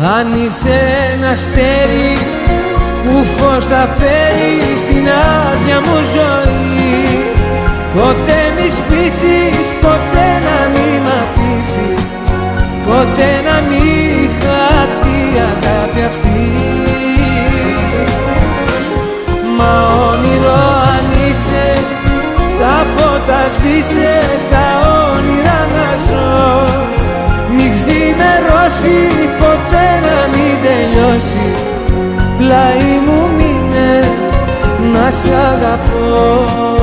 Αν είσαι ένα αστέρι που φως θα φέρει στην άδεια μου ζωή, ποτέ μη σβήσεις, ποτέ να μη μ' αφήσεις, ποτέ να μη χαθεί η αγάπη αυτή. Μα όνειρο αν είσαι, τα φώτα σβήσε, στα όνειρα να ζω. Μη ξημερώσει, ποτέ να μην τελειώσει, πλάι μου μείνε να σ' αγαπώ.